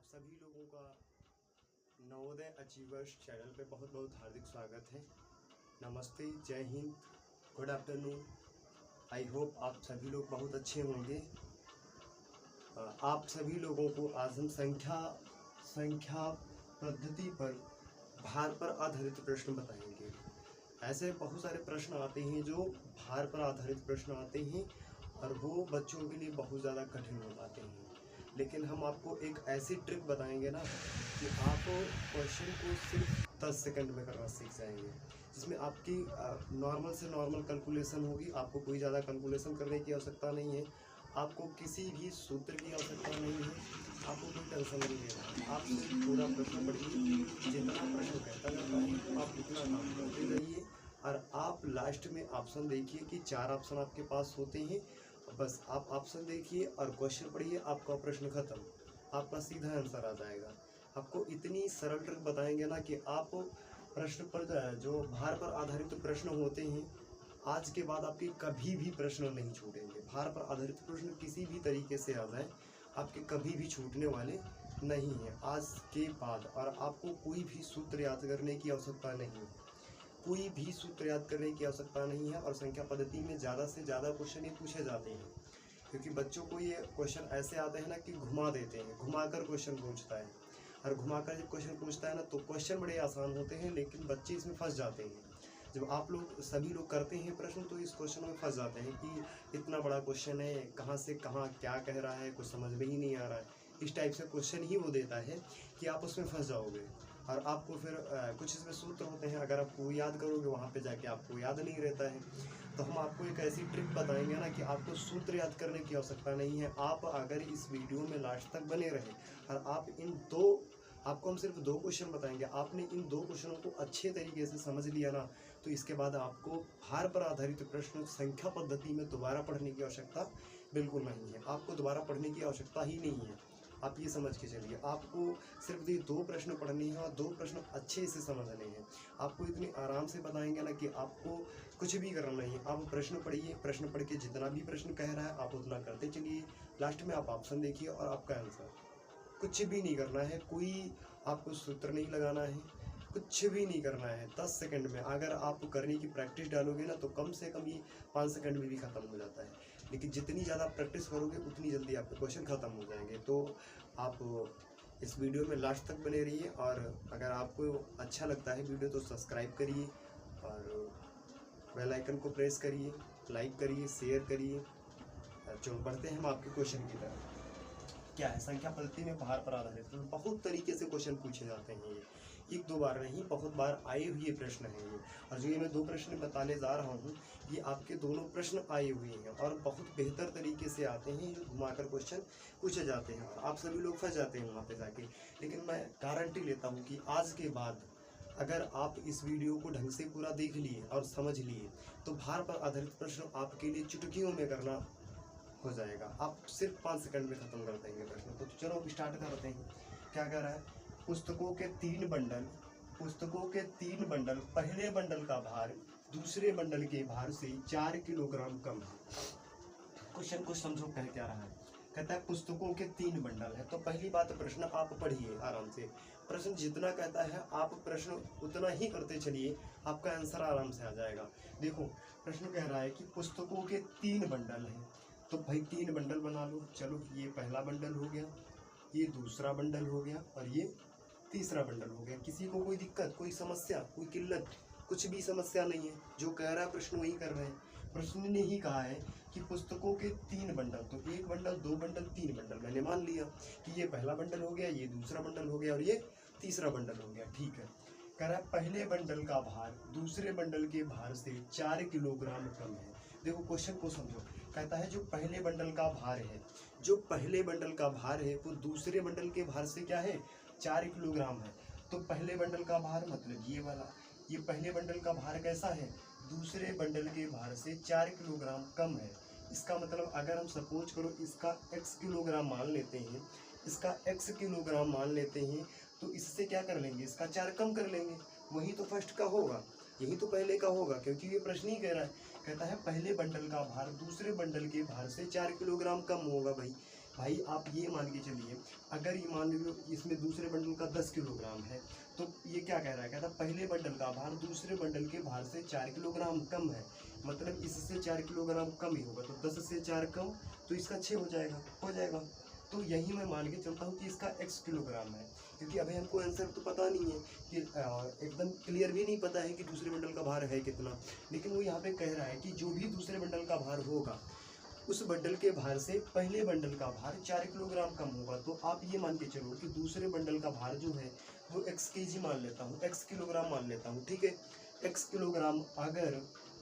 सभी लोगों का नवोदय अचीवर्स चैनल पे बहुत बहुत हार्दिक स्वागत है। नमस्ते, जय Hind, good afternoon. I hope आप सभी लोग बहुत अच्छे होंगे। आप सभी लोगों को आज हम संख्या पद्धति पर भार पर आधारित प्रश्न बताएंगे। ऐसे बहुत सारे प्रश्न आते हैं जो भार पर आधारित प्रश्न आते हैं और वो बच्चों के लिए बहुत ज़्यादा कठिन हो पाते हैं। लेकिन हम आपको एक ऐसी ट्रिक बताएंगे ना कि आप क्वेश्चन को सिर्फ 10 सेकंड में करना सीख जाएंगे, जिसमें आपकी नॉर्मल से नॉर्मल कैलकुलेशन होगी। आपको कोई ज़्यादा कैलकुलेशन करने की आवश्यकता नहीं है, आपको किसी भी सूत्र की आवश्यकता नहीं है, आपको कोई टेंशन नहीं लेना है। आप सिर्फ पूरा प्रश्न पढ़िए, जितना प्रश्न कहता जाता है आप उतना काम करते रहिए और आप लास्ट में ऑप्शन देखिए कि 4 ऑप्शन आपके पास होते हैं। बस आप ऑप्शन देखिए और क्वेश्चन पढ़िए, आपका प्रश्न खत्म, आपका सीधा आंसर आ जाएगा। आपको इतनी सरल ट्रिक बताएंगे ना कि आप प्रश्न पर जो भार पर आधारित प्रश्न होते हैं, आज के बाद आपके कभी भी प्रश्न नहीं छूटेंगे। भार पर आधारित प्रश्न किसी भी तरीके से आ जाए, आपके कभी भी छूटने वाले नहीं हैं आज के बाद। और आपको कोई भी सूत्र याद करने की आवश्यकता नहीं है, कोई भी सूत्र याद करने की आवश्यकता नहीं है। और संख्या पद्धति में ज़्यादा से ज़्यादा क्वेश्चन ये पूछे जाते हैं, क्योंकि बच्चों को ये क्वेश्चन ऐसे आते हैं ना कि घुमा देते हैं, घुमाकर क्वेश्चन पूछता है। और घुमाकर जब क्वेश्चन पूछता है ना तो क्वेश्चन बड़े आसान होते हैं, लेकिन बच्चे इसमें फंस जाते हैं। जब आप लोग सभी लोग करते हैं प्रश्न तो इस क्वेश्चन में फंस जाते हैं कि इतना बड़ा क्वेश्चन है, कहाँ से कहाँ क्या कह रहा है, कुछ समझ में ही नहीं आ रहा है। इस टाइप से क्वेश्चन ही वो देता है कि आप उसमें फंस जाओगे। और आपको फिर कुछ इसमें सूत्र होते हैं, अगर आप वो याद करोगे वहाँ पे जाके आपको याद नहीं रहता है। तो हम आपको एक ऐसी ट्रिक बताएंगे ना कि आपको सूत्र याद करने की आवश्यकता नहीं है। आप अगर इस वीडियो में लास्ट तक बने रहे और आपको हम सिर्फ 2 क्वेश्चन बताएंगे, आपने इन 2 क्वेश्चनों को अच्छे तरीके से समझ लिया ना, तो इसके बाद आपको भार पर आधारित प्रश्न संख्या पद्धति में दोबारा पढ़ने की आवश्यकता बिल्कुल नहीं है। आपको दोबारा पढ़ने की आवश्यकता ही नहीं है, आप ये समझ के चलिए। आपको सिर्फ ये 2 प्रश्न पढ़ने हैं और 2 प्रश्न अच्छे से समझने हैं। आपको इतनी आराम से बताएंगे ना कि आपको कुछ भी करना नहीं है। आप प्रश्न पढ़िए, प्रश्न पढ़ के जितना भी प्रश्न कह रहा है आप उतना करते चलिए। लास्ट में आप ऑप्शन देखिए और आपका आंसर। कुछ भी नहीं करना है, कोई आपको सूत्र नहीं लगाना है, कुछ भी नहीं करना है। 10 सेकंड में अगर आप करने की प्रैक्टिस डालोगे ना तो कम से कम ये 5 सेकंड में भी ख़त्म हो जाता है। लेकिन जितनी ज़्यादा प्रैक्टिस करोगे उतनी जल्दी आपके क्वेश्चन ख़त्म हो जाएंगे। तो आप इस वीडियो में लास्ट तक बने रहिए और अगर आपको अच्छा लगता है वीडियो तो सब्सक्राइब करिए और बेल आइकन को प्रेस करिए, लाइक करिए, शेयर करिए। चलो बढ़ते हैं हम आपके क्वेश्चन की तरफ। क्या है संख्या पद्धति में भार पर आधारित प्रश्न? बहुत तरीके से क्वेश्चन पूछे जाते हैं। ये 1-2 बार नहीं, बहुत बार आए हुए प्रश्न हैं ये। और जो ये मैं 2 प्रश्न बताने जा रहा हूँ, ये आपके दोनों प्रश्न आए हुए हैं और बहुत बेहतर तरीके से आते हैं। जो घुमाकर क्वेश्चन पूछे जाते हैं और आप सभी लोग फंस जाते हैं वहाँ पे जाके। लेकिन मैं गारंटी लेता हूँ कि आज के बाद अगर आप इस वीडियो को ढंग से पूरा देख लिए और समझ लिए तो भार पर आधारित प्रश्न आपके लिए चुटकियों में करना हो जाएगा। आप सिर्फ 5 सेकंड में ख़त्म कर देंगे प्रश्न को। तो चलो अब स्टार्ट करते हैं। क्या कह रहा है? पुस्तकों के 3 बंडल, पहले बंडल का भार दूसरे बंडल के भार से 4 किलोग्राम कम है। क्वेश्चन को समझो कह क्या रहा है। कहता है पुस्तकों के 3 बंडल है। तो पहली बात प्रश्न आप पढ़िए आराम से। प्रश्न जितना कहता है आप प्रश्न उतना ही करते चलिए, आपका आंसर आराम से आ जाएगा। देखो प्रश्न कह रहा है कि पुस्तकों के 3 बंडल हैं, तो भाई 3 बंडल बना लो। चलो ये पहला बंडल हो गया, ये दूसरा बंडल हो गया और ये तीसरा बंडल हो गया। किसी को कोई दिक्कत, कोई समस्या, कोई किल्लत, कुछ भी समस्या नहीं है। जो कह रहा है प्रश्न वही कर रहे हैं। प्रश्न ने ही कहा है कि पुस्तकों के 3 बंडल, तो 1 बंडल, 2 बंडल, 3 बंडल। मैंने मान लिया कि ये पहला बंडल हो गया, ये दूसरा बंडल हो गया और ये तीसरा बंडल हो गया। ठीक है। कह रहा है पहले बंडल का भार दूसरे बंडल के भार से 4 किलोग्राम कम है। देखो क्वेश्चन को समझो। कहता है जो पहले बंडल का भार है, जो पहले बंडल का भार है वो दूसरे बंडल के भार से क्या है? 4 किलोग्राम है। तो पहले बंडल का भार मतलब ये वाला, ये पहले बंडल का भार कैसा है? दूसरे बंडल के भार से 4 किलोग्राम कम है। इसका मतलब अगर हम सपोज करो इसका x किलोग्राम मान लेते हैं, इसका x किलोग्राम मान लेते हैं, तो इससे क्या कर लेंगे? इसका 4 कम कर लेंगे। वही तो फर्स्ट का होगा, यही तो पहले का होगा, क्योंकि ये प्रश्न ही कह रहा है। कहता है पहले बंडल का भार दूसरे बंडल के भार से 4 किलोग्राम कम होगा। भाई भाई आप ये मान के चलिए, अगर ये मान लो इसमें दूसरे बंडल का 10 किलोग्राम है, तो ये क्या कह रहा है, कहता है पहले बंडल का भार दूसरे बंडल के भार से 4 किलोग्राम कम है, मतलब इससे 4 किलोग्राम कम ही होगा, तो 10 से 4 कम, तो इसका 6 हो जाएगा। तो यही मैं मान के चलता हूँ कि इसका x किलोग्राम है, क्योंकि अभी हमको आंसर तो पता नहीं है कि एकदम क्लियर भी नहीं पता है कि दूसरे बंडल का भार है कितना, लेकिन वो यहाँ पे कह रहा है कि जो भी दूसरे बंडल का भार होगा उस बंडल के भार से पहले बंडल का भार 4 किलोग्राम कम होगा। तो आप ये मान के चलो कि दूसरे बंडल का भार जो है वो x kg मान लेता हूँ, x किलोग्राम मान लेता हूँ, ठीक है। x किलोग्राम अगर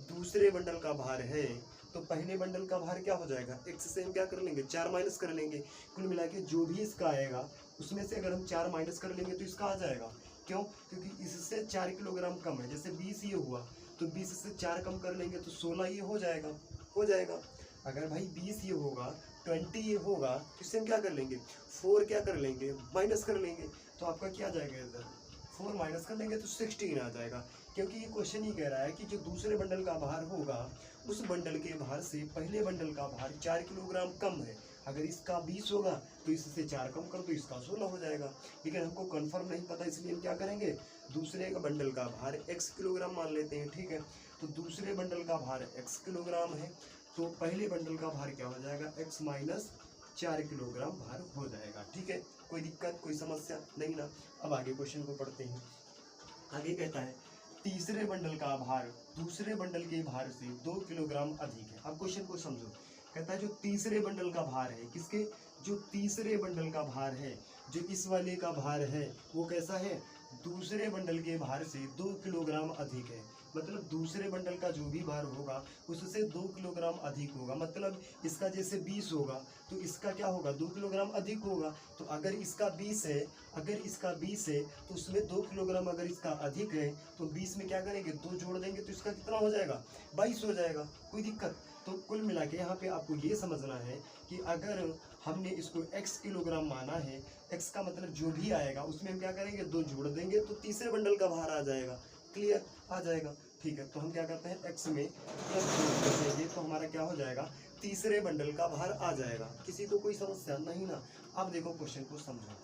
दूसरे बंडल का भार है तो पहले बंडल का भार क्या हो जाएगा, x से हम क्या कर लेंगे, 4 माइनस कर लेंगे। कुल मिला के जो भी इसका आएगा उसमें से अगर हम 4 माइनस कर लेंगे तो इसका आ जाएगा। क्यों, क्योंकि इससे 4 किलोग्राम कम है। जैसे 20 ये हुआ तो 20 से 4 कम कर लेंगे तो 16 ये हो जाएगा। अगर भाई 20 ये होगा, 20 ये होगा, तो इससे हम क्या कर लेंगे, 4 क्या कर लेंगे, माइनस कर लेंगे। तो आपका क्या आ जाएगा इधर, 4 माइनस कर लेंगे तो 16 आ जाएगा। क्योंकि ये क्वेश्चन ही कह रहा है कि जो दूसरे बंडल का भार होगा उस बंडल के भार से पहले बंडल का भार 4 किलोग्राम कम है। अगर इसका 20 होगा तो इससे 4 कम कर तो इसका 16 हो जाएगा। लेकिन हमको कंफर्म नहीं पता, इसलिए हम क्या करेंगे, दूसरे का बंडल का भार x किलोग्राम मान लेते हैं, ठीक है। तो दूसरे बंडल का भार x किलोग्राम है, तो पहले बंडल का भार क्या हो जाएगा, x माइनस 4 किलोग्राम भार हो जाएगा, ठीक है। कोई दिक्कत, कोई समस्या नहीं ना। अब आगे क्वेश्चन को पढ़ते हैं। आगे कहता है तीसरे बंडल का भार दूसरे बंडल के भार से 2 किलोग्राम अधिक है। अब क्वेश्चन को समझो। कहता है जो तीसरे बंडल का भार है, किसके, जो तीसरे बंडल का भार है, जो इस वाले का भार है वो कैसा है, दूसरे बंडल के भार से 2 किलोग्राम अधिक है। मतलब दूसरे बंडल का जो भी भार होगा उससे 2 किलोग्राम अधिक होगा। मतलब इसका जैसे 20 होगा तो इसका क्या होगा, 2 किलोग्राम अधिक होगा। तो अगर इसका 20 है, तो उसमें 2 किलोग्राम अगर इसका अधिक है तो 20 में क्या करेंगे, 2 जोड़ देंगे तो इसका कितना हो जाएगा, 22 हो जाएगा। कोई दिक्कत। तो कुल मिला के यहाँ पे आपको ये समझना है कि अगर हमने इसको x किलोग्राम माना है, x का मतलब जो भी आएगा उसमें हम क्या करेंगे, 2 जोड़ देंगे तो तीसरे बंडल का भार आ जाएगा। क्लियर, आ जाएगा, ठीक है। तो हम क्या करते हैं, x में प्लस जोड़ देंगे तो हमारा क्या हो जाएगा, तीसरे बंडल का भार आ जाएगा। किसी को कोई समस्या नहीं ना। अब देखो क्वेश्चन को समझो।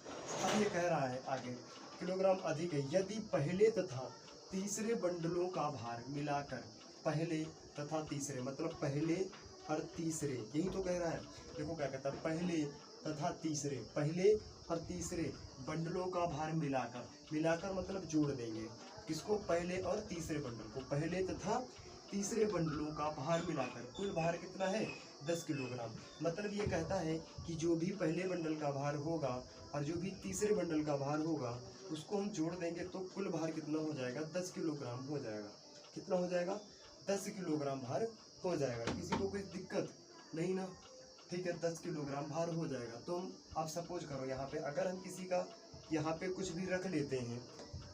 अब ये कह रहा है आगे, किलोग्राम अधिक है यदि पहले तथा तीसरे बंडलों का भार मिलाकर पहले तथा तीसरे, मतलब पहले और तीसरे, यही तो कह रहा है। देखो क्या कहता है, पहले तथा तीसरे, पहले और तीसरे बंडलों का भार मिलाकर मतलब जोड़ देंगे। किसको, पहले और तीसरे बंडल को, पहले तथा तीसरे बंडलों का भार मिलाकर कुल भार कितना है, 10 किलोग्राम। मतलब ये कहता है कि जो भी पहले बंडल का भार होगा और जो भी तीसरे बंडल का भार होगा उसको हम जोड़ देंगे तो कुल भार कितना हो जाएगा, 10 किलोग्राम हो जाएगा। कितना हो जाएगा, 10 किलोग्राम भार हो जाएगा। किसी को कोई दिक्कत नहीं ना, ठीक है। 10 किलोग्राम भार हो जाएगा। तो हम आप सपोज करो यहाँ पे अगर हम किसी का यहाँ पे कुछ भी रख लेते हैं,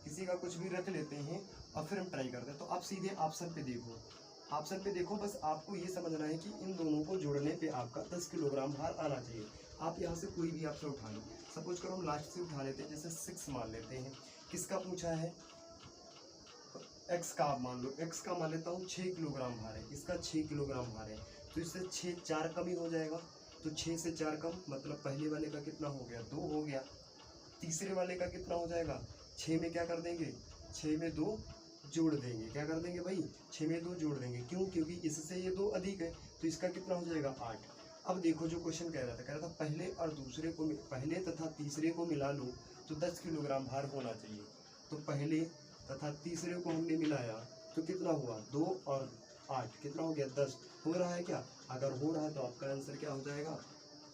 किसी का कुछ भी रख लेते हैं और फिर हम ट्राई करते हैं, तो आप सीधे ऑप्शन पे देखो, ऑप्शन पे देखो। बस आपको ये समझना है कि इन दोनों को जोड़ने पे आपका 10 किलोग्राम भार आना चाहिए। आप यहाँ से कोई भी ऑप्शन उठा लो। सपोज करो हम लास्ट से उठा लेते हैं, जैसे 6 मान लेते हैं। किसका पूछा है, x का। आप मान लो x का मान लेता हूँ 6 किलोग्राम भार है, इसका 6 किलोग्राम भार है, तो इससे 6 4 कम ही हो जाएगा। तो 6 से 4 कम मतलब पहले वाले का कितना हो गया, 2 हो गया। तीसरे वाले का कितना हो जाएगा, 6 में क्या कर देंगे, 6 में 2 जोड़ देंगे। क्या कर देंगे भाई, 6 में 2 जोड़ देंगे। क्यों, क्योंकि इससे ये 2 अधिक है, तो इसका कितना हो जाएगा, 8। अब देखो जो क्वेश्चन कह रहा था पहले और दूसरे को, पहले तथा तीसरे को मिला लो तो 10 किलोग्राम भार होना चाहिए। तो पहले तथा तीसरे को हमने मिलाया तो कितना हुआ, 2 और 8 कितना हो गया, 10 हो रहा है क्या। अगर हो रहा है तो आपका आंसर क्या हो जाएगा,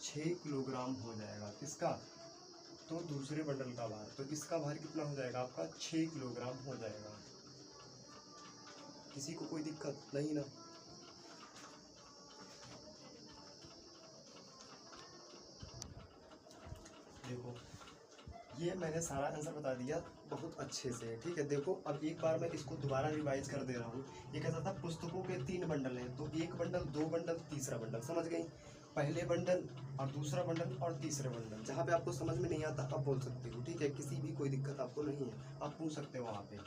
6 किलोग्राम हो जाएगा। किसका, तो दूसरे बंडल का भार। तो इसका भार कितना हो जाएगा आपका, 6 किलोग्राम हो जाएगा। किसी को कोई दिक्कत नहीं ना। देखो ये मैंने सारा आंसर बता दिया बहुत अच्छे से, ठीक है। देखो अब एक बार मैं इसको दोबारा रिवाइज कर दे रहा हूँ। ये कहता था पुस्तकों के 3 बंडल हैं, तो एक बंडल, 2 बंडल, तीसरा बंडल। समझ गई, पहले बंडल और दूसरा बंडल और तीसरा बंडल। जहाँ पे आपको समझ में नहीं आता आप बोल सकते हो, ठीक है। किसी भी कोई दिक्कत आपको नहीं है, आप पूछ सकते हो वहाँ पे,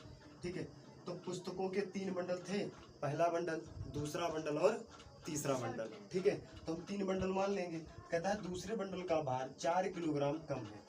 ठीक है। तो पुस्तकों के 3 बंडल थे, पहला बंडल, दूसरा बंडल और तीसरा बंडल, ठीक है। तो हम 3 बंडल मान लेंगे। कहता है दूसरे बंडल का भार 4 किलोग्राम कम है।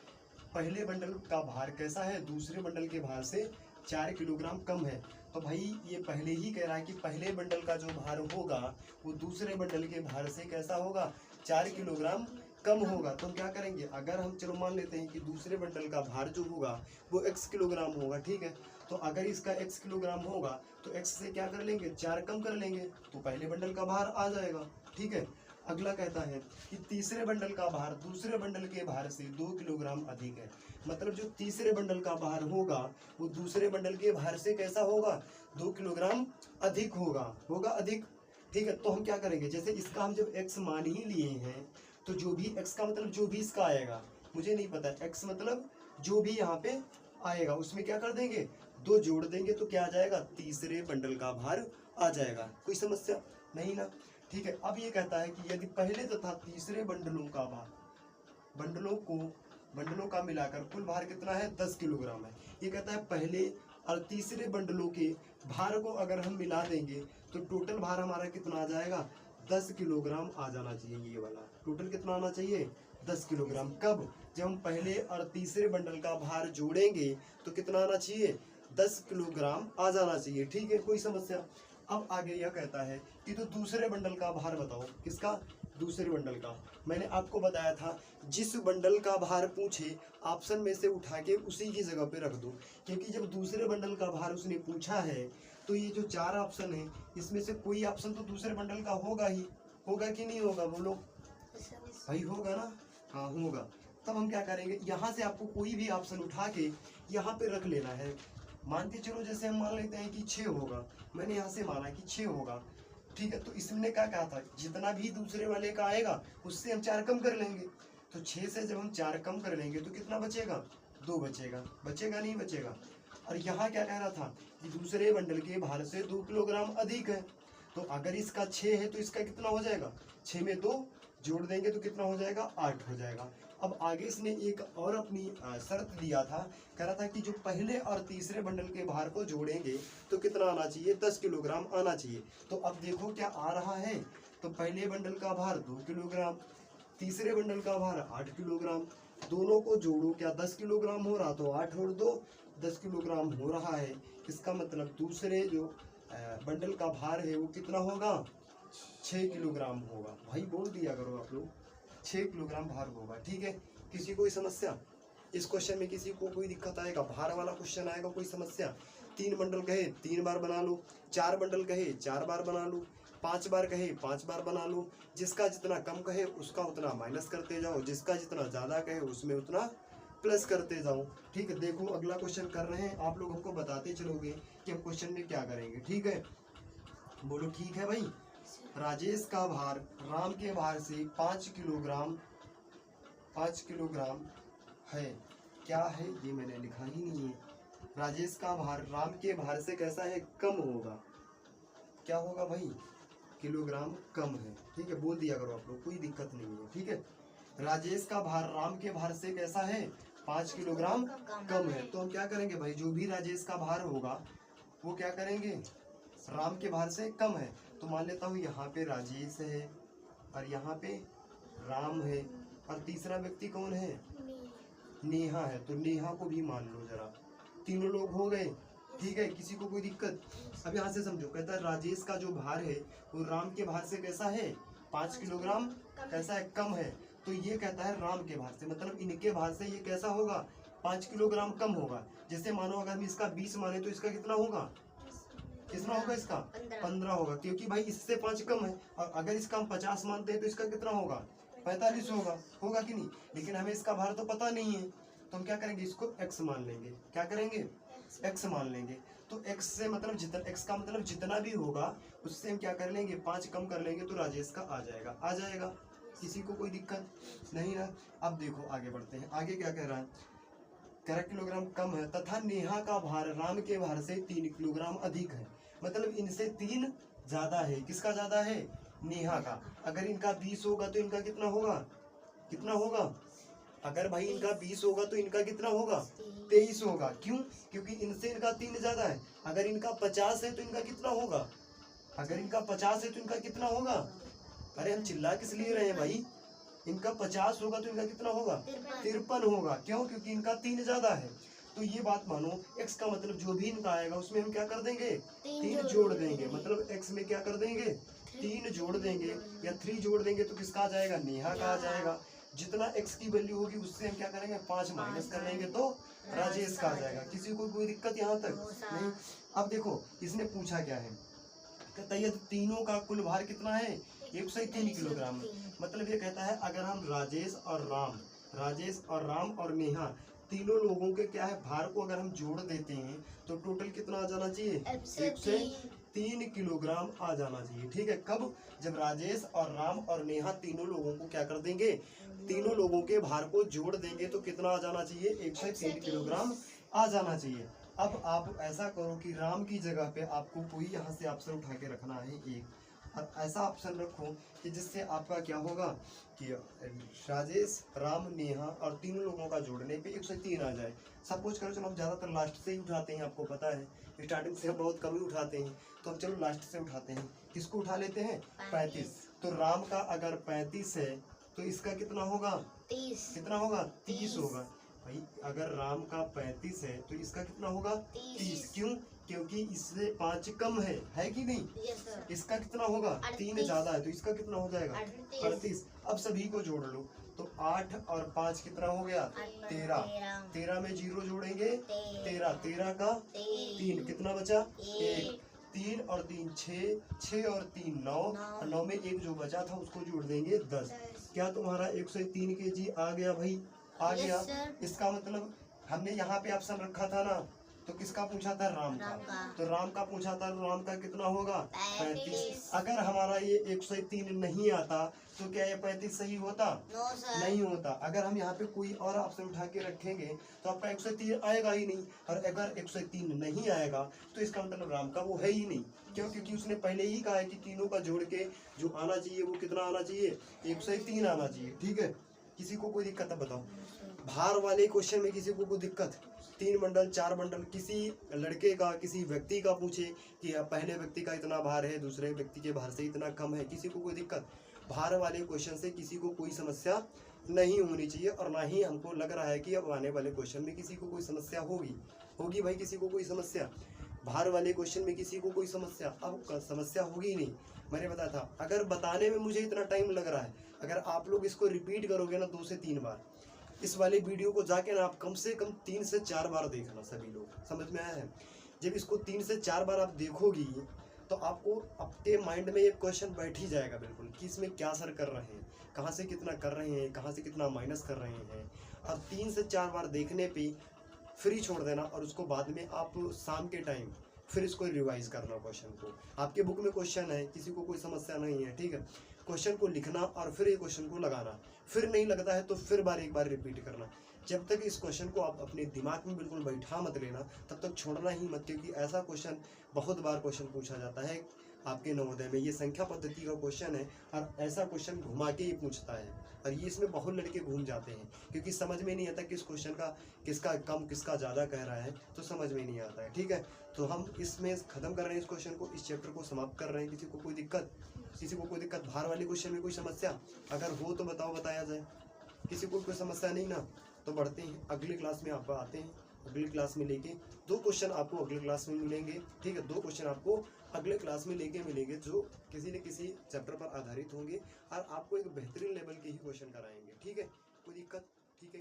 पहले बंडल का भार कैसा है, दूसरे बंडल के भार से 4 किलोग्राम कम है। तो भाई ये पहले ही कह रहा है कि पहले बंडल का जो भार होगा वो दूसरे बंडल के भार से कैसा होगा, 4 किलोग्राम कम होगा। तो हम क्या करेंगे, अगर हम चलो मान लेते हैं कि दूसरे बंडल का भार जो होगा वो x किलोग्राम होगा, ठीक है। तो अगर इसका x किलोग्राम होगा तो x से क्या कर लेंगे, 4 कम कर लेंगे तो पहले बंडल का भार आ जाएगा, ठीक है। अगला कहता है कि तीसरे बंडल का भार दूसरे बंडल के भार से 2 किलोग्राम अधिक है। मतलब जो तीसरे बंडल का भार होगा वो दूसरे बंडल के भार से कैसा होगा, 2 किलोग्राम अधिक होगा अधिक, ठीक है। तो हम क्या करेंगे, जैसे इसका हम जब x मान ही लिए हैं तो जो भी x का मतलब जो भी इसका आएगा, मुझे नहीं पता x मतलब जो भी यहाँ पे आएगा उसमें क्या कर देंगे, 2 जोड़ देंगे तो क्या आ जाएगा, तीसरे बंडल का भार आ जाएगा। कोई समस्या नहीं ना, ठीक है। अब ये कहता है कि यदि पहले तथा तीसरे बंडलों का भार, बंडलों का मिलाकर कुल भार कितना है, 10 किलोग्राम है। ये कहता है पहले और तीसरे बंडलों के भार को अगर हम मिला देंगे तो टोटल भार हमारा कितना आ जाएगा, 10 किलोग्राम आ जाना चाहिए। ये वाला टोटल कितना आना चाहिए, 10 किलोग्राम। कब, जब हम पहले और तीसरे बंडल का भार जोड़ेंगे तो कितना आना चाहिए, 10 किलोग्राम आ जाना चाहिए, ठीक है। कोई समस्या। अब आगे यह कहता है कि तो दूसरे बंडल का भार बताओ, किसका, दूसरे बंडल का। मैंने आपको बताया था जिस बंडल का भार पूछे ऑप्शन में से उठा के उसी की जगह पे रख दो, क्योंकि जब दूसरे बंडल का भार उसने पूछा है तो ये जो 4 ऑप्शन है इसमें से कोई ऑप्शन तो दूसरे बंडल का होगा ही, होगा कि नहीं होगा, बोलो भाई, होगा ना, हाँ होगा। तब हम क्या करेंगे, यहाँ से आपको कोई भी ऑप्शन उठा के यहाँ पे रख लेना है। मान के चलो जैसे हम मान लेते हैं कि 6 होगा, मैंने यहाँ से माना कि 6 होगा, ठीक है। तो इसने क्या कहा था, जितना भी दूसरे वाले का आएगा उससे हम 4 कम कर लेंगे। तो 6 से जब हम 4 कम कर लेंगे तो कितना बचेगा, 2 बचेगा नहीं बचेगा। और यहाँ क्या कह रहा था कि दूसरे बंडल के भार से 2 किलोग्राम अधिक है। तो अगर इसका 6 है तो इसका कितना हो जाएगा, 6 में 2 जोड़ देंगे तो कितना हो जाएगा, 8 हो जाएगा। अब आगे इसने एक और अपनी शर्त दिया था, कह रहा था कि जो पहले और तीसरे बंडल के भार को जोड़ेंगे तो कितना आना चाहिए, 10 किलोग्राम आना चाहिए। तो अब देखो क्या आ रहा है, तो पहले बंडल का भार 2 किलोग्राम, तीसरे बंडल का भार 8 किलोग्राम, दोनों को जोड़ो क्या 10 किलोग्राम हो रहा, तो 8 और 2 10 किलोग्राम हो रहा है। इसका मतलब दूसरे जो बंडल का भार है वो कितना होगा, 6 किलोग्राम होगा। भाई बोल दिया करो आप लोग, 6 किलोग्राम भार होगा, ठीक है। किसी कोई समस्या, इस क्वेश्चन में किसी को कोई दिक्कत आएगा, भार वाला क्वेश्चन आएगा, कोई समस्या। 3 बंडल कहे 3 बार बना लो, 4 बंडल कहे 4 बार बना लो, 5 बार कहे 5 बार बना लो। जिसका जितना कम कहे उसका उतना माइनस करते जाओ, जिसका जितना ज़्यादा कहे उसमें उतना प्लस करते जाओ, ठीक है। देखो अगला क्वेश्चन कर रहे हैं, आप लोग हमको बताते चलोगे कि हम क्वेश्चन में क्या करेंगे, ठीक है। बोलो ठीक है भाई। राजेश का भार राम के भार से 5 किलोग्राम है, क्या है ये मैंने लिखा ही नहीं है। राजेश का भार राम के भार से कैसा है, कम होगा, क्या होगा भाई, किलोग्राम कम है, ठीक है। बोल दिया करो आप लोग, कोई दिक्कत नहीं है, ठीक है। राजेश का भार राम के भार से कैसा है, 5 किलोग्राम कम है। तो हम क्या करेंगे भाई, जो भी राजेश का भार होगा वो क्या करेंगे, राम के भार से कम है। तो मान लेता हूँ यहाँ पे राजेश है और यहाँ पे राम है और तीसरा व्यक्ति कौन है, नेहा है। तो नेहा को भी मान लो जरा, तीनों लोग हो गए, ठीक है। किसी को कोई दिक्कत। अब यहाँ से समझो, कहता है राजेश का जो भार है वो राम के भार से कैसा है, 5 किलोग्राम कैसा है, कम है। तो ये कहता है राम के भार से, मतलब इनके भार से ये कैसा होगा, 5 किलोग्राम कम होगा। जैसे मानो अगर हम इसका 20 माने तो इसका कितना होगा, कितना होगा, इसका 15 होगा, क्योंकि भाई इससे 5 कम है। और अगर इसका हम 50 मानते हैं तो इसका कितना होगा, 45 होगा कि नहीं। लेकिन हमें इसका भार तो पता नहीं है, तो हम क्या करेंगे, इसको x मान लेंगे। क्या करेंगे, x मान लेंगे। तो x से मतलब जितना, x का मतलब जितना भी होगा उससे हम क्या कर लेंगे, 5 कम कर लेंगे तो राजेश का आ जाएगा। किसी को कोई दिक्कत नहीं ना। अब देखो आगे बढ़ते हैं, आगे क्या कह रहा है, 13 किलोग्राम कम है तथा नेहा का भार राम के भार से 3 किलोग्राम अधिक है। मतलब इनसे 3 ज्यादा है, किसका ज्यादा है, नेहा का। अगर इनका 20 होगा तो इनका कितना होगा, अगर भाई इनका 20 होगा तो इनका कितना होगा, 23 होगा। क्यों, क्योंकि इनसे इनका 3 ज्यादा है। अगर इनका 50 है तो इनका कितना होगा, अगर इनका 50 है तो इनका कितना होगा, अरे हम चिल्ला किस लिए रहे हैं भाई? इनका 50 होगा तो इनका कितना होगा? 53 होगा। क्यों? क्योंकि इनका 3 ज्यादा है। तो ये बात मानो, x का मतलब जो भी इनका आएगा उसमें हम क्या कर देंगे? 3 जोड़ देंगे। मतलब x में क्या कर देंगे? 3 जोड़ देंगे या 3 जोड़ देंगे तो किसका आ जाएगा? नेहा का आ जाएगा। जितना x की वैल्यू होगी उससे हम क्या करेंगे? 5 माइनस कर लेंगे तो राजेश का आ जाएगा। किसी को कोई दिक्कत यहाँ तक नहीं? अब देखो इसने पूछा क्या है, कहता है तीनों का कुल भार कितना है? 103 किलोग्राम। मतलब ये कहता है अगर हम राजेश और राम और नेहा तीनों लोगों के क्या है भार को अगर हम जोड़ देते हैं तो टोटल कितना आ जाना चाहिए? 103 किलोग्राम आ जाना चाहिए। ठीक है, कब? जब राजेश और राम और नेहा तीनों लोगों को क्या कर देंगे? तीनों लोगों के भार को जोड़ देंगे तो कितना आ जाना चाहिए? 103 किलोग्राम आ जाना चाहिए। अब आप ऐसा करो कि राम की जगह पे आपको कोई यहाँ से ऑप्शन उठा के रखना है एक, और ऐसा ऑप्शन रखो कि जिससे आपका क्या होगा कि राजेश, राम, नेहा और तीनों लोगों का जोड़ने पे 103 आ जाए। सपोज करो, चलो हम ज़्यादातर लास्ट से ही उठाते हैं, आपको पता है स्टार्टिंग से हम बहुत कम ही उठाते हैं, तो हम चलो लास्ट से उठाते हैं। किसको उठा लेते हैं? 35। तो राम का अगर 35 है तो इसका कितना होगा? 30। कितना होगा? 30 होगा। भाई अगर राम का 35 है तो इसका कितना होगा? 30। क्यों? क्योंकि इससे 5 कम है कि नहीं? इसका कितना होगा? 3 ज्यादा है तो इसका कितना हो जाएगा? 38। अब सभी को जोड़ लो तो 8 और 5 कितना हो गया? 13। 13 में 0 जोड़ेंगे 13 का 3 कितना बचा? 1। 3 और 3 6, 6 और 3 9, और 9 में 1 जो बचा था उसको जोड़ देंगे 10। क्या तुम्हारा 103 kg आ गया भाई? आ गया। इसका मतलब हमने यहाँ पे ऑप्शन रखा था ना, तो किसका पूछा था? राम का। तो राम का पूछा था, राम का कितना होगा? 35। अगर हमारा ये 103 नहीं आता तो क्या ये 35 सही होता? नहीं होता। अगर हम यहाँ पे कोई और ऑप्शन उठा के रखेंगे तो आपका 103 आएगा ही नहीं, और अगर 103 नहीं आएगा तो इसका मतलब राम का वो है ही नहीं। क्यों? क्योंकि उसने पहले ही कहा है कि तीनों का जोड़ के जो आना चाहिए वो कितना आना चाहिए? 103 आना चाहिए। ठीक है, किसी को कोई दिक्कत है बताओ? भार वाले क्वेश्चन में किसी को कोई दिक्कत? 3 बंडल 4 बंडल किसी लड़के का, किसी व्यक्ति का पूछे कि पहले व्यक्ति का इतना भार है, दूसरे व्यक्ति के भार से इतना कम है, किसी को कोई दिक्कत? भार वाले क्वेश्चन से किसी को कोई समस्या नहीं होनी चाहिए, और ना ही हमको लग रहा है कि अब आने वाले क्वेश्चन में किसी को कोई समस्या होगी भाई? किसी को कोई समस्या? भार वाले क्वेश्चन में किसी को कोई समस्या? अब समस्या होगी नहीं। मैंने बताया था, अगर बताने में मुझे इतना टाइम लग रहा है, अगर आप लोग इसको रिपीट करोगे ना 2 से 3 बार, इस वाले वीडियो को जाके ना आप कम से कम 3 से 4 बार देखना। सभी लोग समझ में आया है? जब इसको 3 से 4 बार आप देखोगी तो आपको आपके माइंड में एक क्वेश्चन बैठ ही जाएगा बिल्कुल कि इसमें क्या सर कर रहे हैं, कहाँ से कितना कर रहे हैं, कहाँ से कितना माइनस कर रहे हैं। और 3 से 4 बार देखने पे फ्री छोड़ देना, और उसको बाद में आप शाम के टाइम फिर इसको रिवाइज करना। क्वेश्चन को आपके बुक में क्वेश्चन है, किसी को कोई समस्या नहीं है, ठीक है? क्वेश्चन को लिखना और फिर ये क्वेश्चन को लगाना, फिर नहीं लगता है तो फिर एक बार रिपीट करना। जब तक इस क्वेश्चन को आप अपने दिमाग में बिल्कुल बैठा मत लेना, तब तक छोड़ना ही मत, क्योंकि ऐसा क्वेश्चन बहुत बार क्वेश्चन पूछा जाता है आपके नवोदय में। ये संख्या पद्धति का क्वेश्चन है और ऐसा क्वेश्चन घुमा के ही पूछता है, और ये इसमें बहुत लड़के घूम जाते हैं क्योंकि समझ में नहीं आता कि इस क्वेश्चन का किसका कम किसका ज़्यादा कह रहा है, तो समझ में नहीं आता है। ठीक है, तो हम इसमें ख़त्म कर रहे हैं इस क्वेश्चन को, इस चैप्टर को समाप्त कर रहे हैं। किसी को कोई दिक्कत? किसी को कोई दिक्कत? भार वाले क्वेश्चन में कोई समस्या अगर हो तो बताओ, बताया जाए। किसी को कोई समस्या नहीं ना, तो बढ़ते हैं अगली क्लास में। आपको आते हैं अगली क्लास में लेके 2 क्वेश्चन आपको अगली क्लास में मिलेंगे। ठीक है, 2 क्वेश्चन आपको अगले क्लास में लेके मिलेंगे जो किसी न किसी चैप्टर पर आधारित होंगे और आपको एक बेहतरीन लेवल के ही क्वेश्चन कराएंगे। ठीक है, कोई दिक्कत? ठीक है।